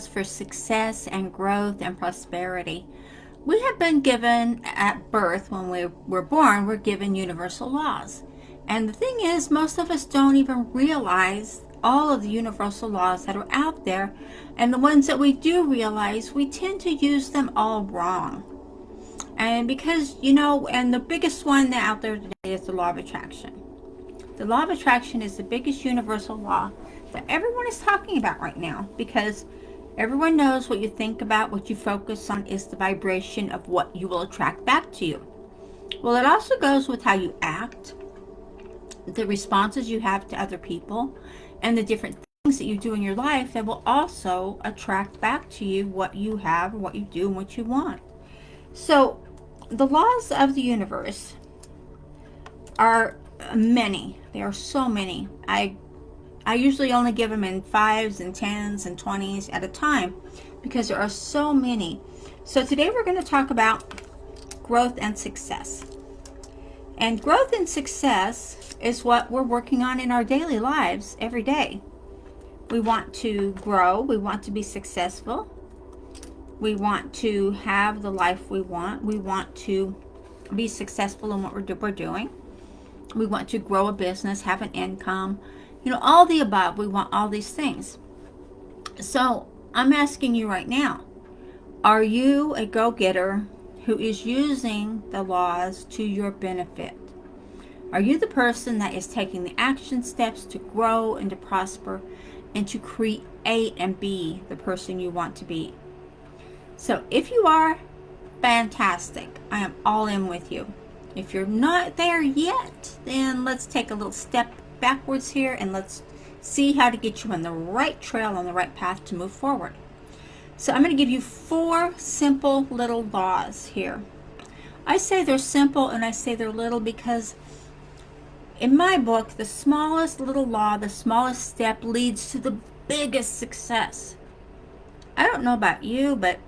for success and growth and prosperity. We have been given at birth, when we were born, we're given universal laws. And the thing is, most of us don't even realize all of the universal laws that are out there. And the ones that we do realize, we tend to use them all wrong. And because, and the biggest one out there today is the law of attraction. The law of attraction is the biggest universal law that everyone is talking about right now, because everyone knows what you think about, what you focus on is the vibration of what you will attract back to you. Well, it also goes with how you act, the responses you have to other people, and the different things that you do in your life that will also attract back to you what you have, what you do, and what you want. So the laws of the universe are many. There are so many. I usually only give them in 5s and 10s and 20s at a time because there are so many. So today we're going to talk about growth and success. And growth and success is what we're working on in our daily lives every day. We want to grow. We want to be successful. We want to have the life we want. We want to be successful in what we're doing. We want to grow a business, have an income, all the above. We want all these things. So I'm asking you right now, are you a go-getter who is using the laws to your benefit? Are you the person that is taking the action steps to grow and to prosper and to create and be the person you want to be? So if you are, fantastic. I am all in with you. If you're not there yet, then let's take a little step backwards here and let's see how to get you on the right trail, on the right path to move forward. So I'm going to give you 4 simple little laws here. I say they're simple and I say they're little because in my book, the smallest little law, the smallest step leads to the biggest success. I don't know about you, but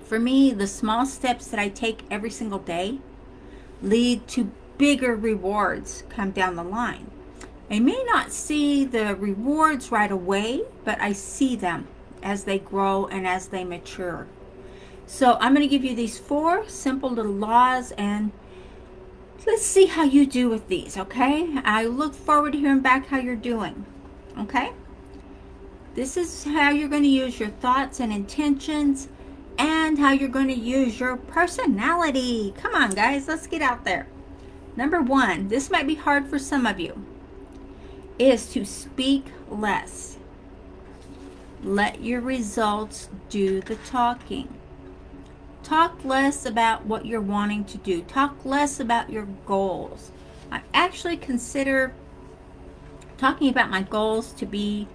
for me, the small steps that I take every single day lead to bigger rewards come down the line. I may not see the rewards right away, but I see them as they grow and as they mature. So I'm going to give you these 4 simple little laws, and let's see how you do with these, okay? I look forward to hearing back how you're doing, okay? This is how you're going to use your thoughts and intentions, and how you're going to use your personality. Come on, guys, let's get out there. Number 1, this might be hard for some of you, is to speak less. Let your results do the talking. Talk less about what you're wanting to do. Talk less about your goals. I actually consider talking about my goals to be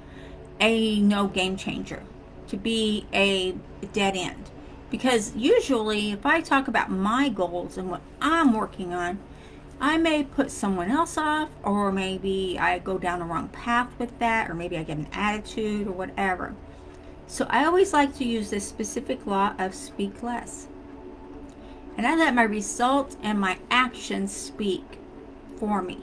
a no game changer, to be a dead end. Because usually if I talk about my goals and what I'm working on, I may put someone else off, or maybe I go down the wrong path with that, or maybe I get an attitude or whatever. So I always like to use this specific law of speak less. And I let my results and my actions speak for me.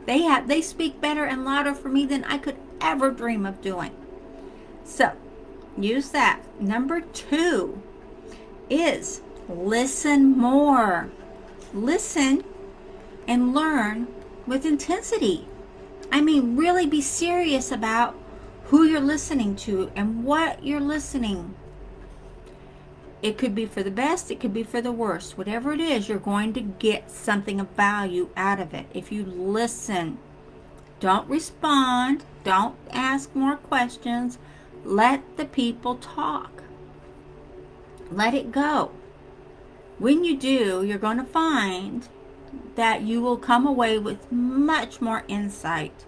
They speak better and louder for me than I could ever dream of doing. So use that. Number 2 is listen more. Listen and learn with intensity. I mean, really be serious about who you're listening to and what you're listening. It could be for the best, it could be for the worst. Whatever it is, you're going to get something of value out of it if you listen. Don't respond. Don't ask more questions. Let the people talk. Let it go. When you do, you're going to find that you will come away with much more insight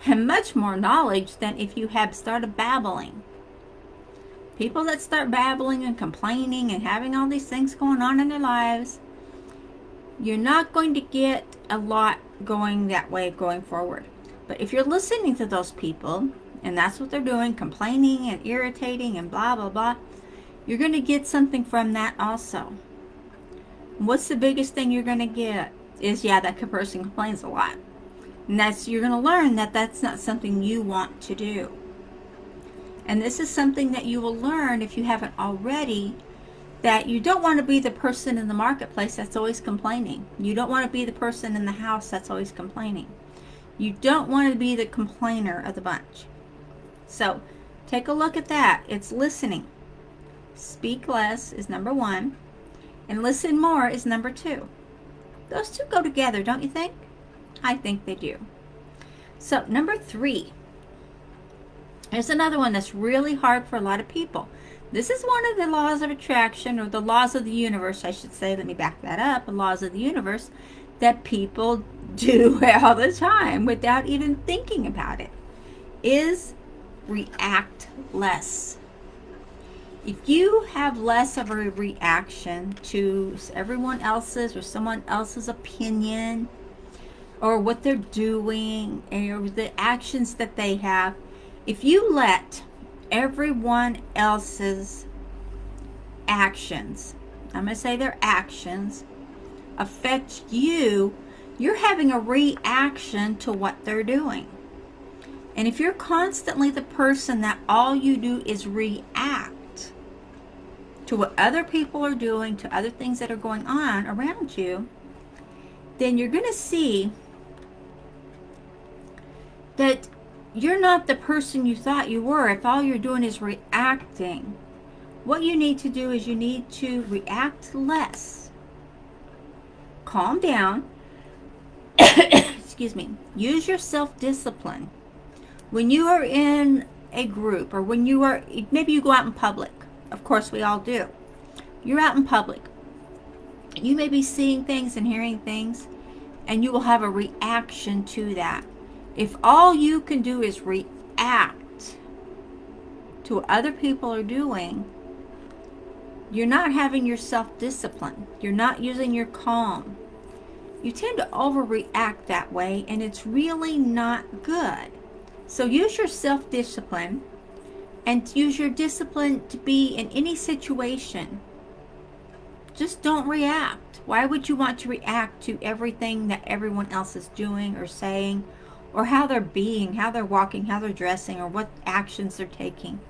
and much more knowledge than if you had started babbling. People that start babbling and complaining and having all these things going on in their lives, you're not going to get a lot going that way going forward. But if you're listening to those people, and that's what they're doing, complaining and irritating and blah, blah, blah, you're going to get something from that also. What's the biggest thing you're going to get is, that person complains a lot. And you're going to learn that that's not something you want to do. And this is something that you will learn if you haven't already, that you don't want to be the person in the marketplace that's always complaining. You don't want to be the person in the house that's always complaining. You don't want to be the complainer of the bunch. So take a look at that. It's listening. Speak less is number 1, and listen more is number 2. Those two go together, don't you think? I think they do. So number 3. There's another one that's really hard for a lot of people. This is one of the laws of attraction, or the laws of the universe, I should say. Let me back that up. The laws of the universe that people do all the time without even thinking about it is react less. If you have less of a reaction to everyone else's or someone else's opinion, or what they're doing, or the actions that they have, if you let everyone else's actions, I'm going to say their actions, affect you, you're having a reaction to what they're doing. And if you're constantly the person that all you do is react to what other people are doing, to other things that are going on around you, then you're going to see that you're not the person you thought you were if all you're doing is reacting. What you need to do is you need to react less. Calm down. Excuse me. Use your self-discipline. When you are in a group, or when you are, maybe you go out in public. Of course, we all do. You're out in public. You may be seeing things and hearing things, and you will have a reaction to that. If all you can do is react to what other people are doing, you're not having your self-discipline. You're not using your calm. You tend to overreact that way, and it's really not good. So use your self-discipline, and use your discipline to be in any situation. Just don't react. Why would you want to react to everything that everyone else is doing or saying, or how they're being, how they're walking, how they're dressing, or what actions they're taking?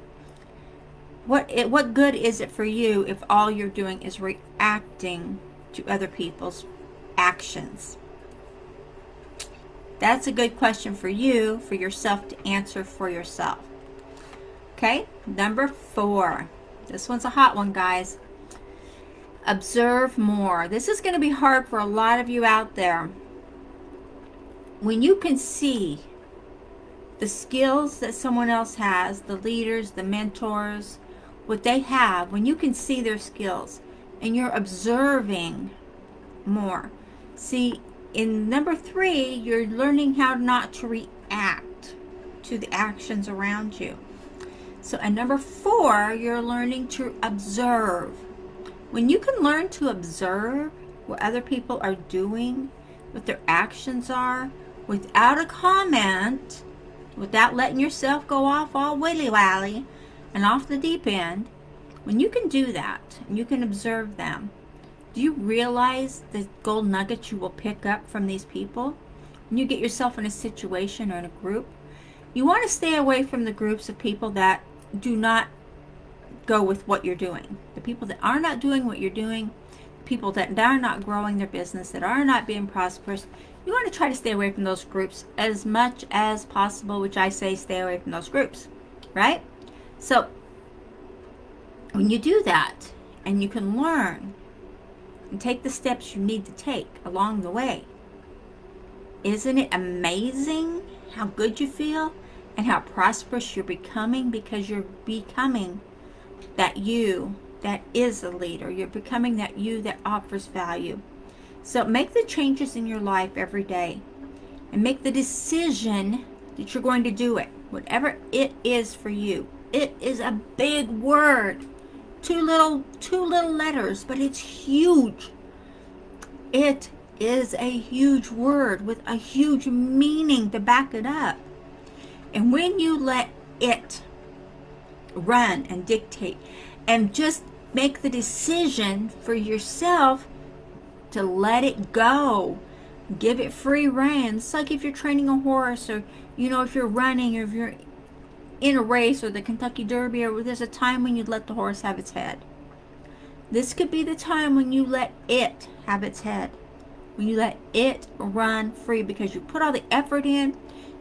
What good is it for you if all you're doing is reacting to other people's actions? That's a good question for you, for yourself to answer for yourself. Okay, number 4. This one's a hot one, guys. Observe more. This is going to be hard for a lot of you out there. When you can see the skills that someone else has, the leaders, the mentors, what they have, when you can see their skills and you're observing more. See, in number 3, you're learning how not to react to the actions around you. So in number 4, you're learning to observe. When you can learn to observe what other people are doing, what their actions are, without a comment, without letting yourself go off all willy-wally and off the deep end, when you can do that and you can observe them, do you realize the gold nuggets you will pick up from these people? When you get yourself in a situation or in a group, you want to stay away from the groups of people that do not go with what you're doing. The people that are not doing what you're doing, people that are not growing their business, that are not being prosperous, you want to try to stay away from those groups as much as possible, which I say stay away from those groups, right? So when you do that and you can learn and take the steps you need to take along the way, isn't it amazing how good you feel and how prosperous you're becoming? Because you're becoming that you that is a leader. You're becoming that you that offers value. So make the changes in your life every day and make the decision that you're going to do it, whatever it is for you. It is a big word, two little letters, but it's huge. It is a huge word with a huge meaning to back it up. And when you let it run and dictate and just make the decision for yourself to let it go, give it free rein. It's like if you're training a horse, or if you're running, or if you're in a race or the Kentucky Derby, or there's a time when you let the horse have its head. This could be the time when you let it have its head. When you let it run free, because you put all the effort in,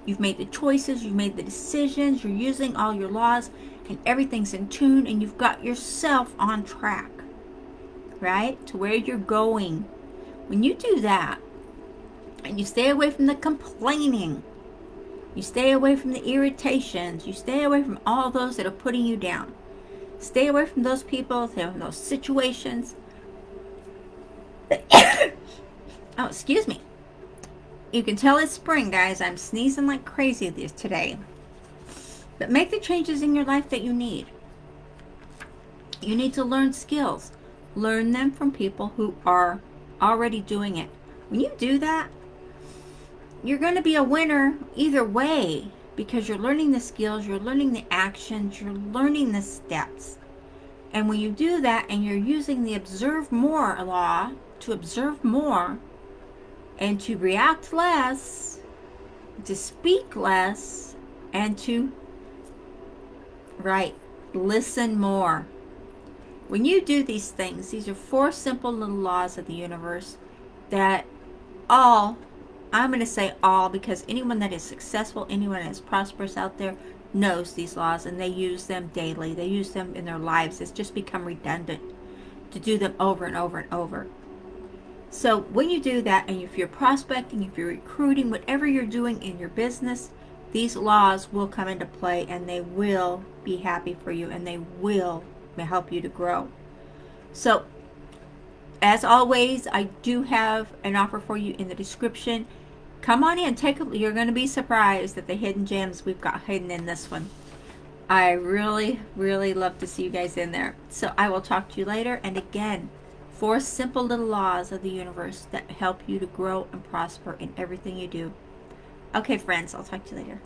you've made the choices, you've made the decisions, you're using all your laws, and everything's in tune, and you've got yourself on track, right? To where you're going. When you do that, and you stay away from the complaining, you stay away from the irritations, you stay away from all those that are putting you down. Stay away from those people, stay away from those situations. Oh, excuse me. You can tell it's spring, guys. I'm sneezing like crazy today. But make the changes in your life that you need. You need to learn skills. Learn them from people who are already doing it. When you do that, you're going to be a winner either way, because you're learning the skills, you're learning the actions, you're learning the steps. And when you do that and you're using the observe more law to observe more and to react less, to speak less, and to listen more. When you do these things, these are 4 simple little laws of the universe that I'm going to say all, because anyone that is successful, anyone that is prosperous out there knows these laws, and they use them daily. They use them in their lives. It's just become redundant to do them over and over and over. So when you do that, and if you're prospecting, if you're recruiting, whatever you're doing in your business, these laws will come into play, and they will be happy for you, and they will help you to grow. So as always, I do have an offer for you in the description. Come on in, you're going to be surprised at the hidden gems we've got hidden in this one. I really, really love to see you guys in there. So I will talk to you later. And again, 4 simple little laws of the universe that help you to grow and prosper in everything you do. Okay, friends, I'll talk to you later.